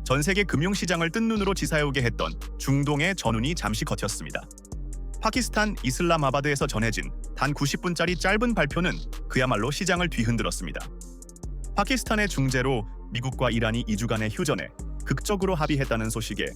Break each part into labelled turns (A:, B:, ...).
A: 전 세계 금융시장을 뜬 눈으로 지사해오게 했던 중동의 전운이 잠시 걷혔습니다. 파키스탄 이슬람아바드에서 전해진 단 90분짜리 짧은 발표는 그야말로 시장을 뒤흔들었습니다. 파키스탄의 중재로 미국과 이란이 2주간의 휴전에 극적으로 합의했다는 소식에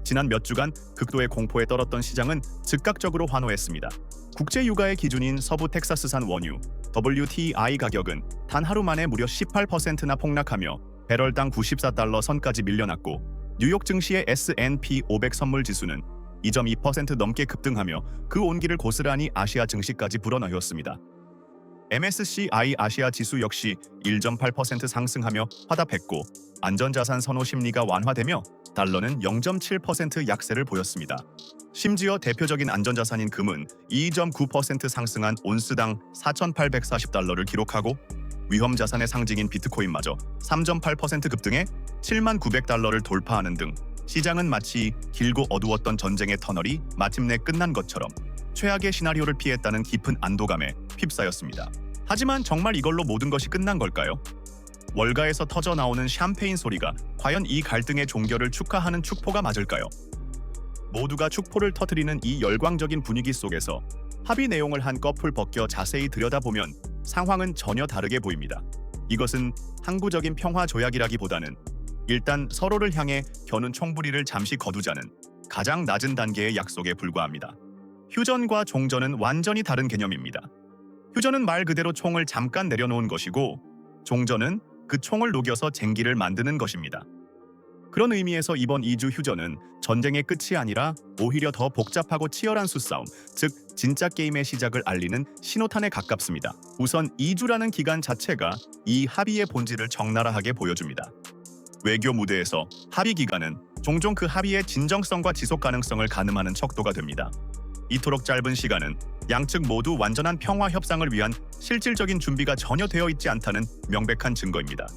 A: 지난 몇 주간 극도의 공포에 떨었던 시장은 즉각적으로 환호했습니다. 국제 유가의 기준인 서부 텍사스산 원유 WTI 가격은 단 하루 만에 무려 18%나 폭락하며 배럴당 94달러 선까지 밀려났고, 뉴욕 증시의 S&P 500 선물 지수는 2.2% 넘게 급등하며 그 온기를 고스란히 아시아 증시까지 불어넣었습니다. MSCI 아시아 지수 역시 1.8% 상승하며 화답했고, 안전자산 선호 심리가 완화되며 달러는 0.7% 약세를 보였습니다. 심지어 대표적인 안전자산인 금은 2.9% 상승한 온스당 4,840달러를 기록하고, 위험자산의 상징인 비트코인마저 3.8% 급등해 79,900달러를 돌파하는 등 시장은 마치 길고 어두웠던 전쟁의 터널이 마침내 끝난 것처럼 최악의 시나리오를 피했다는 깊은 안도감에 휩싸였습니다. 하지만 정말 이걸로 모든 것이 끝난 걸까요? 월가에서 터져 나오는 샴페인 소리가 과연 이 갈등의 종결을 축하하는 축포가 맞을까요? 모두가 축포를 터뜨리는 이 열광적인 분위기 속에서 합의 내용을 한꺼풀 벗겨 자세히 들여다보면 상황은 전혀 다르게 보입니다. 이것은 항구적인 평화 조약이라기보다는 일단 서로를 향해 겨눈 총부리를 잠시 거두자는 가장 낮은 단계의 약속에 불과합니다. 휴전과 종전은 완전히 다른 개념입니다. 휴전은 말 그대로 총을 잠깐 내려놓은 것이고, 종전은 그 총을 녹여서 쟁기를 만드는 것입니다. 그런 의미에서 이번 2주 휴전은 전쟁의 끝이 아니라 오히려 더 복잡하고 치열한 수싸움, 즉 진짜 게임의 시작을 알리는 신호탄에 가깝습니다. 우선 2주라는 기간 자체가 이 합의의 본질을 적나라하게 보여줍니다. 외교 무대에서 합의 기간은 종종 그 합의의 진정성과 지속 가능성을 가늠하는 척도가 됩니다. 이토록 짧은 시간은 양측 모두 완전한 평화 협상을 위한 실질적인 준비가 전혀 되어 있지 않다는 명백한 증거입니다.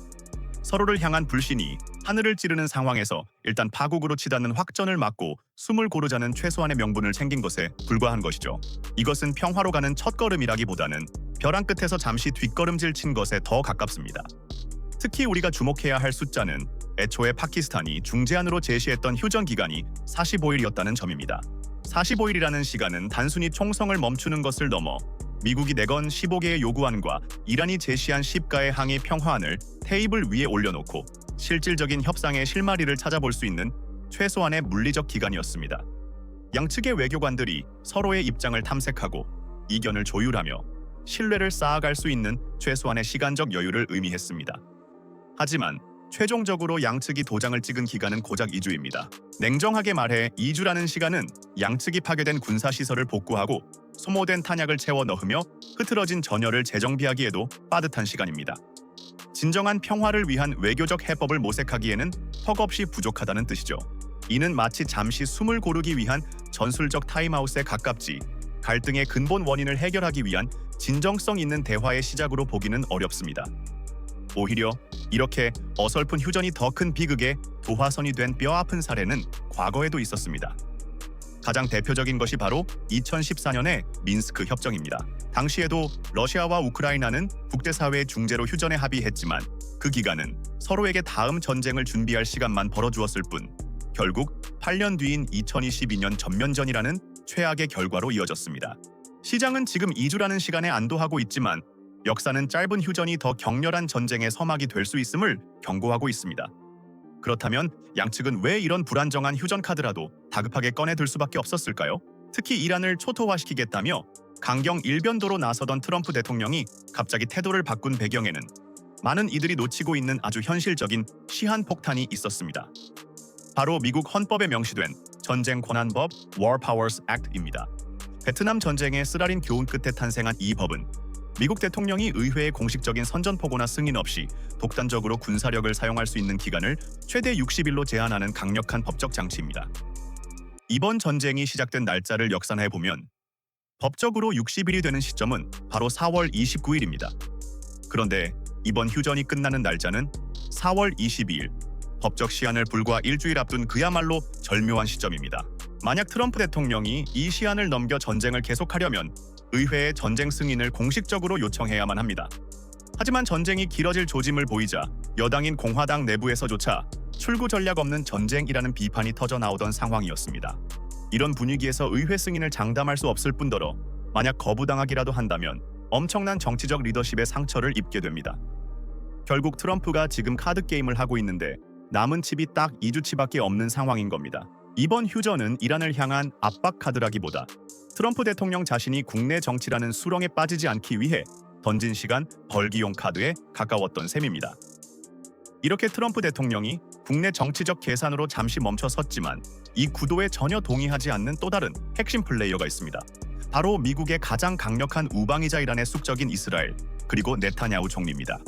A: 서로를 향한 불신이 하늘을 찌르는 상황에서 일단 파국으로 치닫는 확전을 막고 숨을 고르자는 최소한의 명분을 챙긴 것에 불과한 것이죠. 이것은 평화로 가는 첫걸음이라기보다는 벼랑 끝에서 잠시 뒷걸음질 친 것에 더 가깝습니다. 특히 우리가 주목해야 할 숫자는 애초에 파키스탄이 중재안으로 제시했던 휴전 기간이 45일이었다는 점입니다. 45일이라는 시간은 단순히 총성을 멈추는 것을 넘어 미국이 내건 15개의 요구안과 이란이 제시한 10가의 항의 평화안을 테이블 위에 올려놓고 실질적인 협상의 실마리를 찾아볼 수 있는 최소한의 물리적 기간이었습니다. 양측의 외교관들이 서로의 입장을 탐색하고 이견을 조율하며 신뢰를 쌓아갈 수 있는 최소한의 시간적 여유를 의미했습니다. 하지만 최종적으로 양측이 도장을 찍은 기간은 고작 2주입니다. 냉정하게 말해 2주라는 시간은 양측이 파괴된 군사시설을 복구하고 소모된 탄약을 채워 넣으며 흐트러진 전열을 재정비하기에도 빠듯한 시간입니다. 진정한 평화를 위한 외교적 해법을 모색하기에는 턱없이 부족하다는 뜻이죠. 이는 마치 잠시 숨을 고르기 위한 전술적 타임아웃에 가깝지, 갈등의 근본 원인을 해결하기 위한 진정성 있는 대화의 시작으로 보기는 어렵습니다. 오히려 이렇게 어설픈 휴전이 더 큰 비극의 도화선이 된 뼈아픈 사례는 과거에도 있었습니다. 가장 대표적인 것이 바로 2014년의 미न्스크 협정입니다. 당시에도 러시아와 우크라이나는 국제사회의 중재로 휴전에 합의했지만 그 기간은 서로에게 다음 전쟁을 준비할 시간만 벌어주었을 뿐 결국 8년 뒤인 2022년 전면전이라는 최악의 결과로 이어졌습니다. 시장은 지금 2주라는 시간에 안도하고 있지만 역사는 짧은 휴전이 더 격렬한 전쟁의 서막이 될 수 있음을 경고하고 있습니다. 그렇다면 양측은 왜 이런 불안정한 휴전 카드라도 다급하게 꺼내들 수밖에 없었을까요? 특히 이란을 초토화시키겠다며 강경 일변도로 나서던 트럼프 대통령이 갑자기 태도를 바꾼 배경에는 많은 이들이 놓치고 있는 아주 현실적인 시한폭탄이 있었습니다. 바로 미국 헌법에 명시된 전쟁권한법 War Powers Act입니다. 베트남 전쟁의 쓰라린 교훈 끝에 탄생한 이 법은 미국 대통령이 의회의 공식적인 선전포고나 승인 없이 독단적으로 군사력을 사용할 수 있는 기간을 최대 60일로 제한하는 강력한 법적 장치입니다. 이번 전쟁이 시작된 날짜를 역산해보면 법적으로 60일이 되는 시점은 바로 4월 29일입니다. 그런데 이번 휴전이 끝나는 날짜는 4월 22일, 법적 시한을 불과 일주일 앞둔 그야말로 절묘한 시점입니다. 만약 트럼프 대통령이 이 시한을 넘겨 전쟁을 계속하려면 의회에 전쟁 승인을 공식적으로 요청해야만 합니다. 하지만 전쟁이 길어질 조짐을 보이자 여당인 공화당 내부에서조차 출구 전략 없는 전쟁이라는 비판이 터져 나오던 상황이었습니다. 이런 분위기에서 의회 승인을 장담할 수 없을 뿐더러 만약 거부당하기라도 한다면 엄청난 정치적 리더십의 상처를 입게 됩니다. 결국 트럼프가 지금 카드 게임을 하고 있는데 남은 칩이 딱 2주치밖에 없는 상황인 겁니다. 이번 휴전은 이란을 향한 압박 카드라기보다 트럼프 대통령 자신이 국내 정치라는 수렁에 빠지지 않기 위해 던진 시간 벌기용 카드에 가까웠던 셈입니다. 이렇게 트럼프 대통령이 국내 정치적 계산으로 잠시 멈춰섰지만 이 구도에 전혀 동의하지 않는 또 다른 핵심 플레이어가 있습니다. 바로 미국의 가장 강력한 우방이자 이란의 숙적인 이스라엘, 그리고 네타냐후 총리입니다.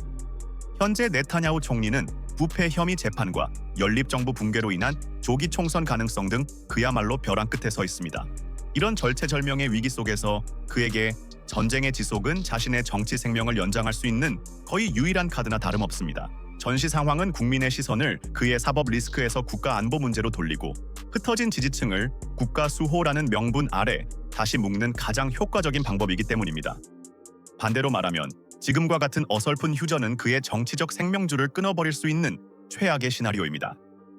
A: 현재 네타냐후 총리는 부패 혐의 재판과 연립정부 붕괴로 인한 조기 총선 가능성 등 그야말로 벼랑 끝에 서 있습니다. 이런 절체절명의 위기 속에서 그에게 전쟁의 지속은 자신의 정치 생명을 연장할 수 있는 거의 유일한 카드나 다름없습니다. 전시 상황은 국민의 시선을 그의 사법 리스크에서 국가 안보 문제로 돌리고 흩어진 지지층을 국가 수호라는 명분 아래 다시 묶는 가장 효과적인 방법이기 때문입니다. 반대로 말하면 지금과 같은 어설픈 휴전은 그의 정치적 생명줄을 끊어버릴 수 있는 최악의 시나리오입니다.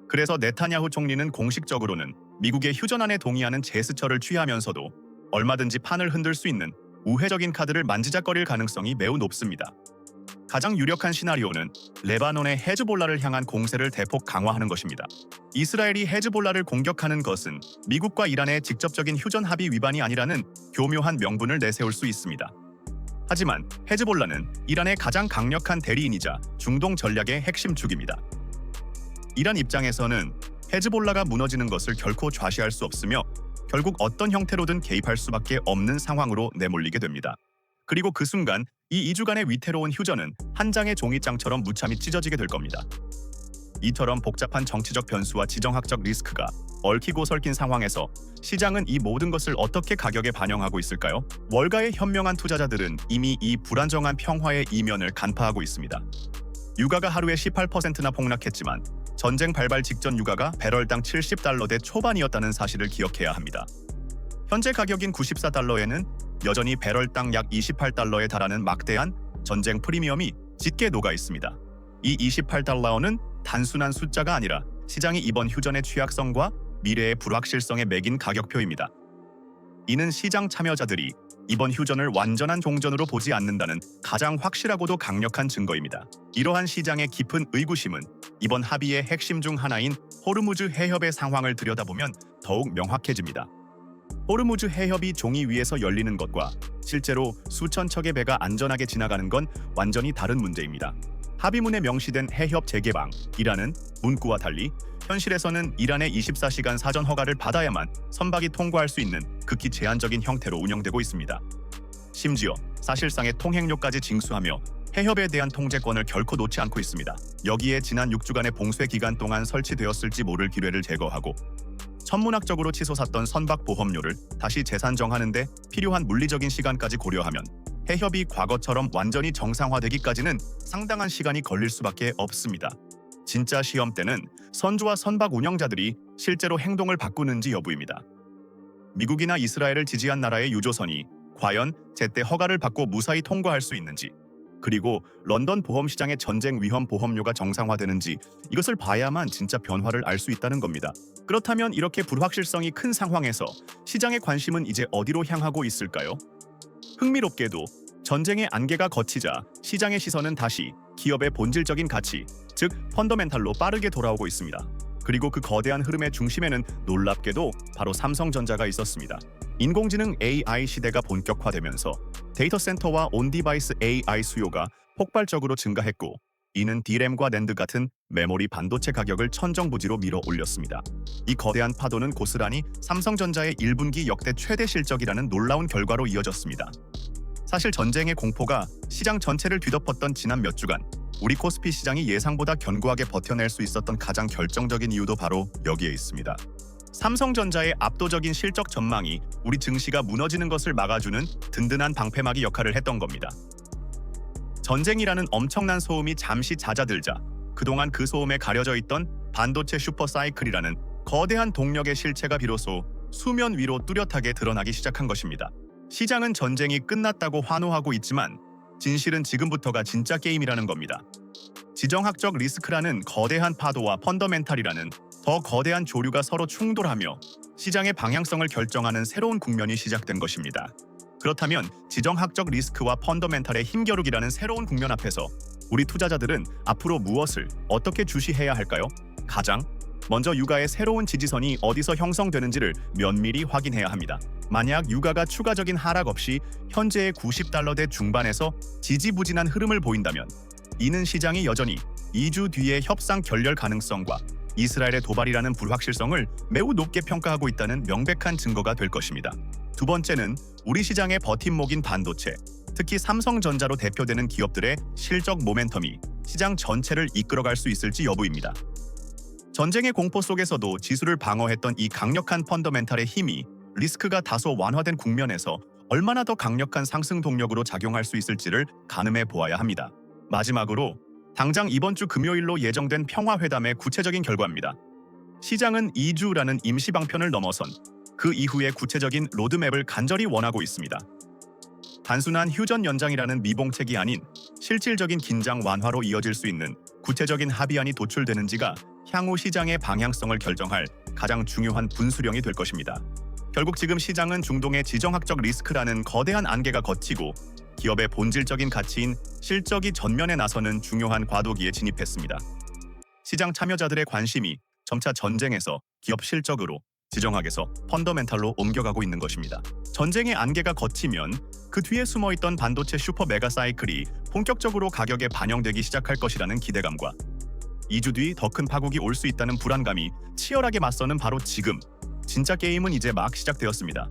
A: 그래서 네타냐후 총리는 공식적으로는 미국의 휴전안에 동의하는 제스처를 취하면서도 얼마든지 판을 흔들 수 있는 우회적인 카드를 만지작거릴 가능성이 매우 높습니다. 가장 유력한 시나리오는 레바논의 헤즈볼라를 향한 공세를 대폭 강화하는 것입니다. 이스라엘이 헤즈볼라를 공격하는 것은 미국과 이란의 직접적인 휴전 합의 위반이 아니라는 교묘한 명분을 내세울 수 있습니다. 하지만 헤즈볼라는 이란의 가장 강력한 대리인이자 중동 전략의 핵심 축입니다. 이란 입장에서는 헤즈볼라가 무너지는 것을 결코 좌시할 수 없으며 결국 어떤 형태로든 개입할 수밖에 없는 상황으로 내몰리게 됩니다. 그리고 그 순간 이 2주간의 위태로운 휴전은 한 장의 종이장처럼 무참히 찢어지게 될 겁니다. 이처럼 복잡한 정치적 변수와 지정학적 리스크가 얽히고 설킨 상황에서 시장은 이 모든 것을 어떻게 가격에 반영하고 있을까요? 월가의 현명한 투자자들은 이미 이 불안정한 평화의 이면을 간파하고 있습니다. 유가가 하루에 18%나 폭락했지만 전쟁 발발 직전 유가가 배럴당 $70대 초반이었다는 사실을 기억해야 합니다. 현재 가격인 $94에는 여전히 배럴당 약 $28에 달하는 막대한 전쟁 프리미엄이 짙게 녹아 있습니다. 이 $28는 단순한 숫자가 아니라 시장이 이번 휴전의 취약성과 미래의 불확실성에 매긴 가격표입니다. 이는 시장 참여자들이 이번 휴전을 완전한 종전으로 보지 않는다는 가장 확실하고도 강력한 증거입니다. 이러한 시장의 깊은 의구심은 이번 합의의 핵심 중 하나인 호르무즈 해협의 상황을 들여다보면 더욱 명확해집니다. 호르무즈 해협이 종이 위에서 열리는 것과 실제로 수천 척의 배가 안전하게 지나가는 건 완전히 다른 문제입니다. 합의문에 명시된 해협 재개방이라는 문구와 달리 현실에서는 이란의 24시간 사전 허가를 받아야만 선박이 통과할 수 있는 극히 제한적인 형태로 운영되고 있습니다. 심지어 사실상의 통행료까지 징수하며 해협에 대한 통제권을 결코 놓지 않고 있습니다. 여기에 지난 6주간의 봉쇄 기간 동안 설치되었을지 모를 기뢰를 제거하고 천문학적으로 치솟았던 선박 보험료를 다시 재산정하는 데 필요한 물리적인 시간까지 고려하면 해협이 과거처럼 완전히 정상화되기까지는 상당한 시간이 걸릴 수밖에 없습니다. 진짜 시험 때는 선주와 선박 운영자들이 실제로 행동을 바꾸는지 여부입니다. 미국이나 이스라엘을 지지한 나라의 유조선이 과연 제때 허가를 받고 무사히 통과할 수 있는지, 그리고 런던 보험시장의 전쟁 위험 보험료가 정상화되는지 이것을 봐야만 진짜 변화를 알 수 있다는 겁니다. 그렇다면 이렇게 불확실성이 큰 상황에서 시장의 관심은 이제 어디로 향하고 있을까요? 흥미롭게도 전쟁의 안개가 걷히자 시장의 시선은 다시 기업의 본질적인 가치, 즉 펀더멘탈로 빠르게 돌아오고 있습니다. 그리고 그 거대한 흐름의 중심에는 놀랍게도 바로 삼성전자가 있었습니다. 인공지능 AI 시대가 본격화되면서 데이터 센터와 온디바이스 AI 수요가 폭발적으로 증가했고, 이는 D램과 낸드 같은 메모리 반도체 가격을 천정부지로 밀어 올렸습니다. 이 거대한 파도는 고스란히 삼성전자의 1분기 역대 최대 실적이라는 놀라운 결과로 이어졌습니다. 사실 전쟁의 공포가 시장 전체를 뒤덮었던 지난 몇 주간, 우리 코스피 시장이 예상보다 견고하게 버텨낼 수 있었던 가장 결정적인 이유도 바로 여기에 있습니다. 삼성전자의 압도적인 실적 전망이 우리 증시가 무너지는 것을 막아주는 든든한 방패막이 역할을 했던 겁니다. 전쟁이라는 엄청난 소음이 잠시 잦아들자 그동안 그 소음에 가려져 있던 반도체 슈퍼사이클이라는 거대한 동력의 실체가 비로소 수면 위로 뚜렷하게 드러나기 시작한 것입니다. 시장은 전쟁이 끝났다고 환호하고 있지만 진실은 지금부터가 진짜 게임이라는 겁니다. 지정학적 리스크라는 거대한 파도와 펀더멘탈이라는 더 거대한 조류가 서로 충돌하며 시장의 방향성을 결정하는 새로운 국면이 시작된 것입니다. 그렇다면 지정학적 리스크와 펀더멘탈의 힘겨루기라는 새로운 국면 앞에서 우리 투자자들은 앞으로 무엇을 어떻게 주시해야 할까요? 가장 먼저 유가의 새로운 지지선이 어디서 형성되는지를 면밀히 확인해야 합니다. 만약 유가가 추가적인 하락 없이 현재의 $90대 중반에서 지지부진한 흐름을 보인다면 이는 시장이 여전히 2주 뒤의 협상 결렬 가능성과 이스라엘의 도발이라는 불확실성을 매우 높게 평가하고 있다는 명백한 증거가 될 것입니다. 두 번째는 우리 시장의 버팀목인 반도체, 특히 삼성전자로 대표되는 기업들의 실적 모멘텀이 시장 전체를 이끌어갈 수 있을지 여부입니다. 전쟁의 공포 속에서도 지수를 방어했던 이 강력한 펀더멘탈의 힘이 리스크가 다소 완화된 국면에서 얼마나 더 강력한 상승 동력으로 작용할 수 있을지를 가늠해 보아야 합니다. 마지막으로 당장 이번 주 금요일로 예정된 평화회담의 구체적인 결과입니다. 시장은 2주라는 임시 방편을 넘어선 그 이후의 구체적인 로드맵을 간절히 원하고 있습니다. 단순한 휴전 연장이라는 미봉책이 아닌 실질적인 긴장 완화로 이어질 수 있는 구체적인 합의안이 도출되는지가 향후 시장의 방향성을 결정할 가장 중요한 분수령이 될 것입니다. 결국 지금 시장은 중동의 지정학적 리스크라는 거대한 안개가 걷히고 기업의 본질적인 가치인 실적이 전면에 나서는 중요한 과도기에 진입했습니다. 시장 참여자들의 관심이 점차 전쟁에서 기업 실적으로, 지정학에서 펀더멘탈로 옮겨가고 있는 것입니다. 전쟁의 안개가 걷히면 그 뒤에 숨어있던 반도체 슈퍼 메가 사이클이 본격적으로 가격에 반영되기 시작할 것이라는 기대감과 2주 뒤 더 큰 파국이 올 수 있다는 불안감이 치열하게 맞서는 바로 지금, 진짜 게임은 이제 막 시작되었습니다.